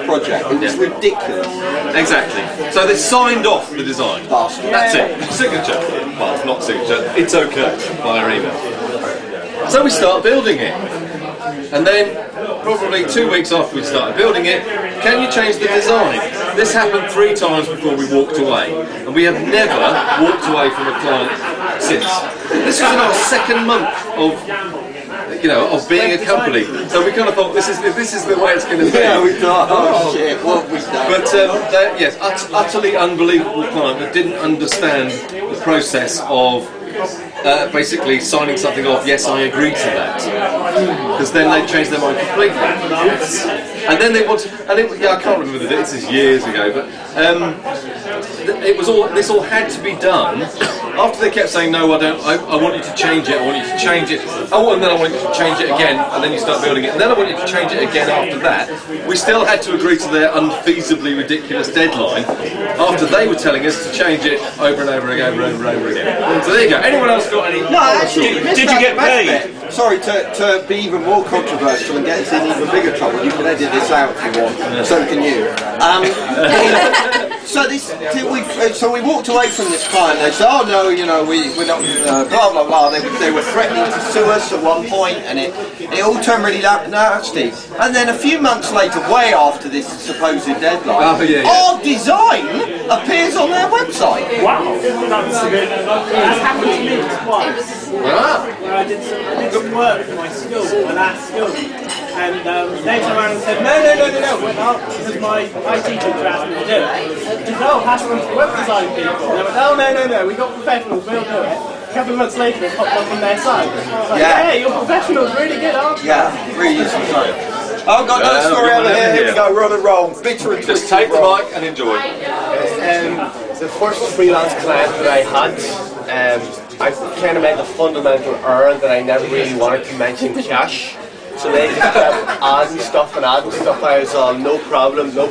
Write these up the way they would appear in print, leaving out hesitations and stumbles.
project. It was ridiculous. Exactly. So they signed off the design. That's it. Signature. Well, not signature. It's okay via email. So we start building it. And then, probably 2 weeks after we started building it, can you change the design? This happened 3 times before we walked away. And we have never walked away from a client since. This was in our 2nd month of being a company. So we kind of thought, this is the way it's going to be. Yeah, we thought, oh shit, what have we done? But yes, utterly unbelievable client that didn't understand the process of basically signing something off, yes, I agree to that. Because then they changed their mind completely. And then they wanted, and I can't remember the date, this is years ago, but this all had to be done after they kept saying, no, I don't, I want you to change it, I want you to change it, oh, and then I want you to change it again, and then you start building it, and then I want you to change it again after that. We still had to agree to their unfeasibly ridiculous deadline after they were telling us to change it over and over again, over and over again. So there you go. Anyone else got any? No, actually, did you get paid? Sorry, to be even more controversial and get us in even bigger trouble, you can edit this out if you want, so can you. So we walked away from this client. They said, "Oh no, we're not blah blah blah." They were threatening to sue us at one point, and it all turned really nasty. And then a few months later, way after this supposed deadline, our design appears on their website. Wow, that's good. That's happened to me twice. Where I did some work for my school, my last school. And they turned around and said, no, we're not, because my teacher asked me to do it. She said, oh, pass it on to the web design people. And they went, oh, no, we got professionals, we'll do it. A couple of months later, it popped up on their site. Like, yeah, your professionals really good, aren't you? Yeah, really useful site. Oh, I've got another story over here we go, we're on a roll. Bitter and just take the mic and enjoy. The first freelance client that I had, I kind of made the fundamental error that I never really wanted to mention cash. So they just kept adding stuff. I was all, no problem, I'll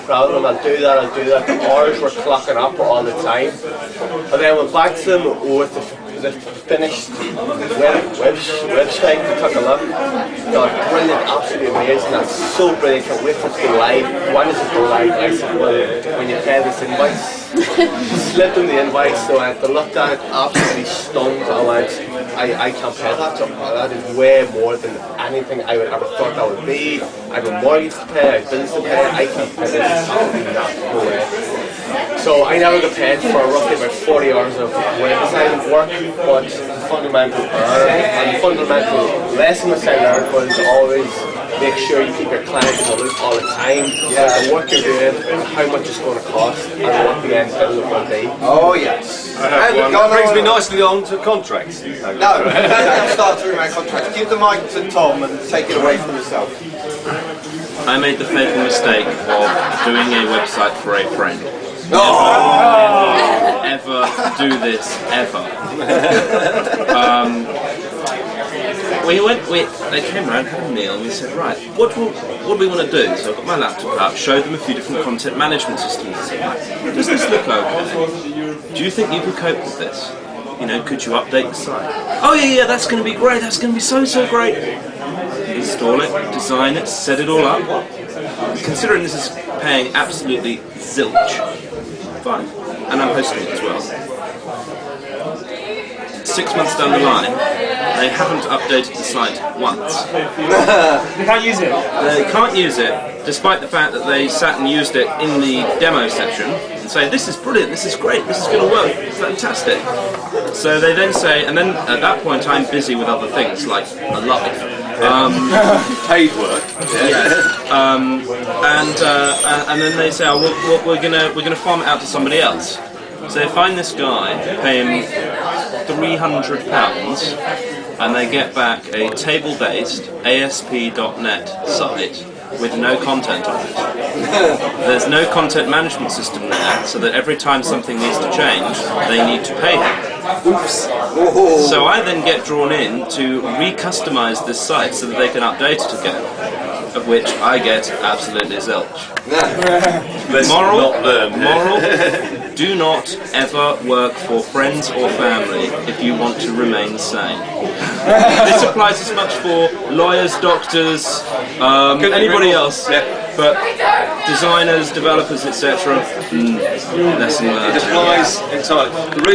do that. The hours were clocking up all the time. And then I went back to them with the finished website, we took a look. God, brilliant, absolutely amazing, that's so brilliant, can't wait for it to go live. When does it go live? I said, well, when you pay this invoice. Slipped them the invoice, so I looked at it, absolutely stunned. I went, I can't pay that. So that is way more than anything I would ever thought that would be. I have a mortgage to pay, I have bills to pay, I can't pay this. Absolutely not, no way. So I never got paid for roughly about 40 hours of web design work, but the fundamental error and the fundamental lesson that I learned was always make sure you keep your clients in the loop all the time. The work you're doing, how much it's going to cost, and what the end result will be. Oh yes. And that brings me nicely on to contracts. No, don't start through my contracts. Give the mic to Tom and take it away from yourself. I made the fatal mistake of doing a website for a friend. Ever do this ever. They came around, had a meal, and we said, right, what do we want to do? So I got my laptop out, showed them a few different content management systems. I said, right, does this look okay? Do you think you could cope with this? Could you update the site? Oh yeah, that's going to be great, that's going to be so great. Install it, design it, set it all up. Considering this is paying absolutely zilch. Fine. And I'm hosting it as well. 6 months down the line, they haven't updated the site once. They can't use it? They can't use it, despite the fact that they sat and used it in the demo section and say, this is brilliant, this is great, this is going to work, fantastic. So they then say, and then at that point I'm busy with other things, like a life. Paid work. And then they say, oh, we're gonna farm it out to somebody else. So they find this guy, pay him £300, and they get back a table-based ASP.NET site with no content on it. There's no content management system there, so that every time something needs to change, they need to pay him. Oops. So I then get drawn in to re-customize this site so that they can update it again, of which I get absolutely zilch. Moral, do not ever work for friends or family if you want to remain sane. This applies as much for lawyers, doctors, anybody else. But designers, developers, etc., lesson learned. It applies entirely.